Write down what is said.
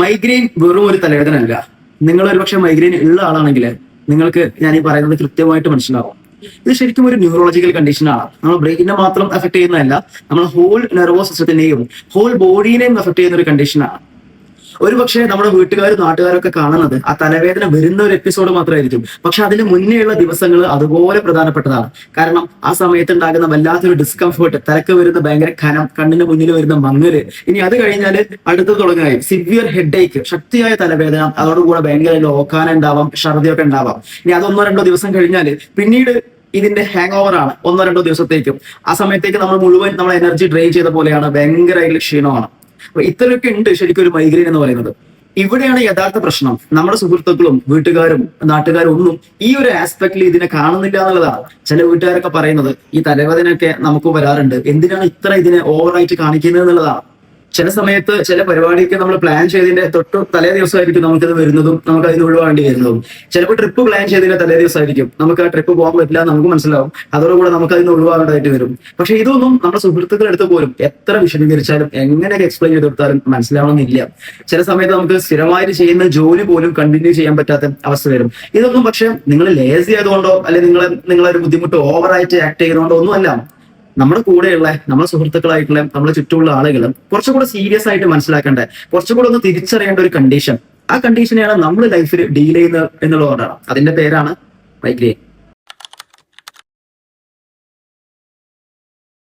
Migraine വെറും ഒരു തലവേദന അല്ല. നിങ്ങൾ ഒരു പക്ഷെ മൈഗ്രെയിൻ ഉള്ള ആളാണെങ്കിൽ നിങ്ങൾക്ക് ഞാൻ ഈ പറയുന്നത് കൃത്യമായിട്ട് മനസ്സിലാവും. ഇത് ശരിക്കും ഒരു ന്യൂറോളജിക്കൽ കണ്ടീഷനാണ്. നമ്മൾ ബ്രെയിനെ മാത്രം എഫക്ട് ചെയ്യുന്നതല്ല, നമ്മൾ ഹോൾ നെർവസ് സിസ്റ്റത്തിനെയും ഹോൾ ബോഡീനെയും എഫക്ട് ചെയ്യുന്ന ഒരു കണ്ടീഷനാണ്. ഒരുപക്ഷെ നമ്മുടെ വീട്ടുകാരും നാട്ടുകാരൊക്കെ കാണുന്നത് ആ തലവേദന വരുന്ന ഒരു എപ്പിസോഡ് മാത്രമായിരിക്കും. പക്ഷെ അതിന് മുന്നേയുള്ള ദിവസങ്ങൾ അതുപോലെ പ്രധാനപ്പെട്ടതാണ്. കാരണം ആ സമയത്ത് ഉണ്ടാകുന്ന വല്ലാത്തൊരു ഡിസ്കംഫേർട്ട്, തലക്ക് വരുന്ന ഭയങ്കര കനം, കണ്ണിന് മുന്നിൽ വരുന്ന മങ്ങല്, ഇനി അത് കഴിഞ്ഞാൽ അടുത്ത് തുടങ്ങുകയും സിവിയർ ഹെഡ് ഏക്ക്, ശക്തിയായ തലവേദന, അതോടുകൂടെ ഭയങ്കര ഓക്കാനം ഉണ്ടാവാം, ഛർദിയൊക്കെ ഉണ്ടാവാം. ഇനി അതൊന്നോ രണ്ടോ ദിവസം കഴിഞ്ഞാൽ പിന്നീട് ഇതിന്റെ ഹാങ് ഓവർ ആണ് ഒന്നോ രണ്ടോ ദിവസത്തേക്കും. ആ സമയത്തേക്ക് നമ്മൾ മുഴുവൻ നമ്മൾ എനർജി ഡ്രെയിൻ ചെയ്ത പോലെയാണ്, ഭയങ്കരമായിട്ടുള്ള ക്ഷീണമാണ്. അപ്പൊ ഇത്രയൊക്കെ ഉണ്ട് ശരിക്കും ഒരു മൈഗ്രെയിൻ എന്ന് പറയുന്നത്. ഇവിടെയാണ് യഥാർത്ഥ പ്രശ്നം. നമ്മുടെ സുഹൃത്തുക്കളും വീട്ടുകാരും നാട്ടുകാരും ഒന്നും ഈ ഒരു ആസ്പെക്ടിൽ ഇതിനെ കാണുന്നില്ല എന്നുള്ളതാണ്. ചില വീട്ടുകാരൊക്കെ പറയുന്നത് ഈ തലവേദനയൊക്കെ നമുക്ക് വരാറുണ്ട്, എന്തിനാണ് ഇത്ര ഇതിനെ ഓവറായിട്ട് കാണിക്കുന്നത് എന്നുള്ളതാണ്. ചില സമയത്ത് ചില പരിപാടിയൊക്കെ നമ്മൾ പ്ലാൻ ചെയ്തതിന്റെ തൊട്ട് തലേ ദിവസമായിരിക്കും നമുക്കത് വരുന്നതും നമുക്ക് അതിന് ഒഴിവാണ്ടി വരുന്നതും. ചിലപ്പോൾ ട്രിപ്പ് പ്ലാൻ ചെയ്തതിന്റെ തലേ ദിവസമായിരിക്കും നമുക്ക് ആ ട്രിപ്പ് പോകാൻ പറ്റില്ല നമുക്ക് മനസ്സിലാവും, അതോടുകൂടെ നമുക്ക് അതിന് ഒഴിവാകേണ്ടതായിട്ട് വരും. പക്ഷെ ഇതൊന്നും നമ്മുടെ സുഹൃത്തുക്കളുടെ അടുത്ത് പോലും എത്ര വിശദീകരിച്ചാലും എങ്ങനെയൊക്കെ എക്സ്പ്ലെയിൻ ചെയ്ത് കൊടുത്താലും മനസ്സിലാവണമെന്നില്ല. ചില സമയത്ത് നമുക്ക് സ്ഥിരമായിട്ട് ചെയ്യുന്ന ജോലി പോലും കണ്ടിന്യൂ ചെയ്യാൻ പറ്റാത്ത അവസ്ഥ വരും. ഇതൊന്നും പക്ഷെ നിങ്ങൾ ലേസി ആയതുകൊണ്ടോ അല്ലെങ്കിൽ നിങ്ങളൊരു ബുദ്ധിമുട്ട് ഓവറായിട്ട് ആക്ട് ചെയ്യുന്നതുകൊണ്ടോ ഒന്നുമല്ല. നമ്മുടെ കൂടെയുള്ള നമ്മുടെ സുഹൃത്തുക്കളായിട്ടുള്ള നമ്മുടെ ചുറ്റുമുള്ള ആളുകളും കുറച്ചുകൂടെ സീരിയസ് ആയിട്ട് മനസ്സിലാക്കേണ്ട, കുറച്ചുകൂടെ ഒന്ന് തിരിച്ചറിയേണ്ട ഒരു കണ്ടീഷൻ. ആ കണ്ടീഷനെയാണ് നമ്മൾ ലൈഫിൽ ഡീൽ ചെയ്യുന്നത് എന്നുള്ളതുകൊണ്ടാണ്. അതിന്റെ പേരാണ് മൈഗ്രെയിൻ.